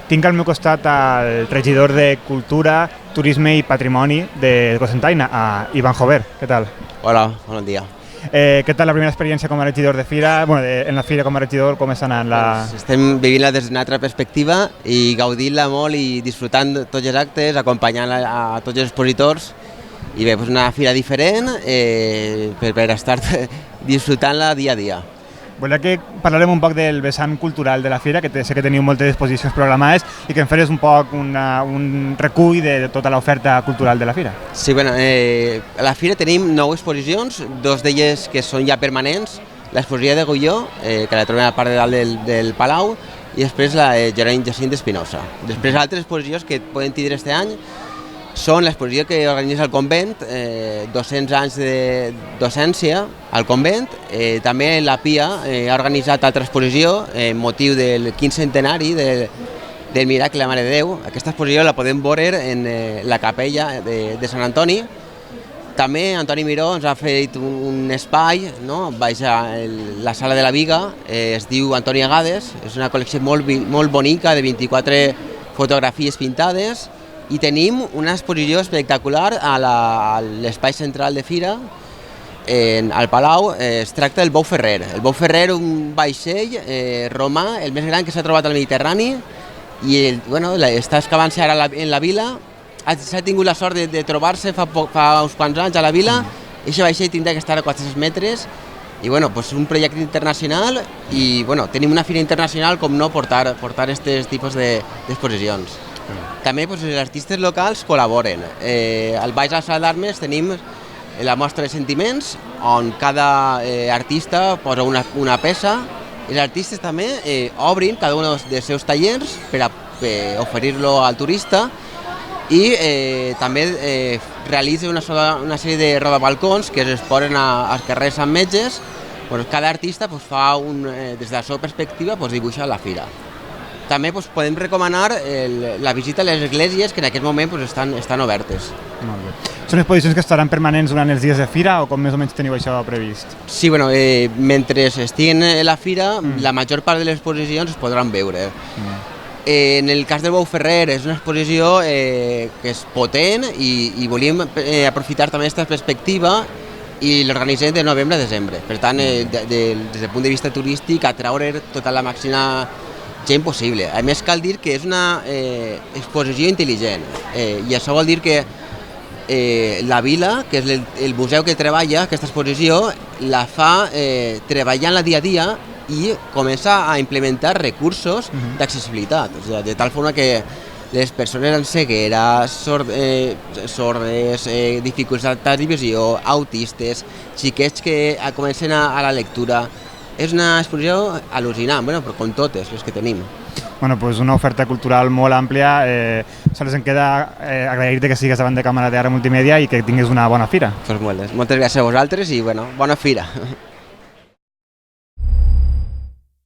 Tinc al meu costat el regidor de Cultura, Turisme i Patrimoni de Cocentaina, Iván Jover. Què tal? Hola, bon dia. Què tal la primera experiència com a regidor de Fira? En la Fira com a regidor, com està anant? Estem vivint-la des d'una altra perspectiva i gaudint-la molt i disfrutant tots els actes, acompanyant a tots els expositors. I bé, una fira diferent per estar disfrutant-la dia a dia. Volia que parlarem un poc del vessant cultural de la Fira, que sé que teniu moltes exposicions programades i que em faries un poc un recull de tota l'oferta cultural de la Fira. Sí, a la Fira tenim 9 exposicions, 2 d'elles que són ja permanents, l'exposició de Gulló, que la trobem a la part de dalt del Palau, i després la Jeroni Jacint d'Espinosa. Després altres exposicions que poden tindre aquest any són l'exposició que organitza el convent, 200 anys de docència al convent. També la PIA ha organitzat altra exposició en motiu del 15 centenari del Miracle de la Mare de Déu. Aquesta exposició la podem veure en la capella de Sant Antoni. També Antoni Miró ens ha fet un espai, baix a la Sala de la Biga, es diu Antoni Agades, és una col·lecció molt bonica de 24 fotografies pintades. I tenim una exposició espectacular a l'espai central de Fira, al Palau. Es tracta del Bou Ferrer. El Bou Ferrer, un vaixell romà, el més gran que s'ha trobat al Mediterrani, i està excavant-se ara en la vila. S'ha tingut la sort de trobar-se fa uns quants anys a la vila. Aquest vaixell tindrà que estar a 400 metres. I un projecte internacional i tenim una fira internacional com no portar aquest tipus d'exposicions. També els artistes locals col·laboren. Al baix de la sala d'armes tenim la mostra de sentiments, on cada artista posa una peça. Els artistes també obrin cada un dels seus tallers per oferir-lo al turista i també realitzen una sèrie de rodabalcons que es posen als carrers amb metges. Cada artista fa, des de la seva perspectiva, dibuixa la fira. També podem recomanar la visita a les esglésies que en aquest moment estan obertes. Molt bé. Són exposicions que estaran permanents durant els dies de Fira o com més o menys teniu això previst? Sí, mentre estiguen a la Fira, la major part de les exposicions es podran veure. En el cas del Bou Ferrer és una exposició que és potent i volíem aprofitar també aquesta perspectiva i l'organitzem de novembre a desembre. Per tant, des del punt de vista turístic, atraure tota la màxima gent possible. A més, cal dir que és una exposició intel·ligent i això vol dir que la vila, que és el museu que treballa aquesta exposició, la fa treballant-la dia a dia i comença a implementar recursos d'accessibilitat, de tal forma que les persones amb ceguera, sordes, dificultats de visió, autistes, xiquets que comencen a la lectura. És una exposició al·lucinant, però com totes les que tenim. Una oferta cultural molt àmplia. Sols em queda agrair-te que sigues davant de càmera d'Ara Multimèdia i que tinguis una bona fira. Moltes gràcies a vosaltres i bona fira.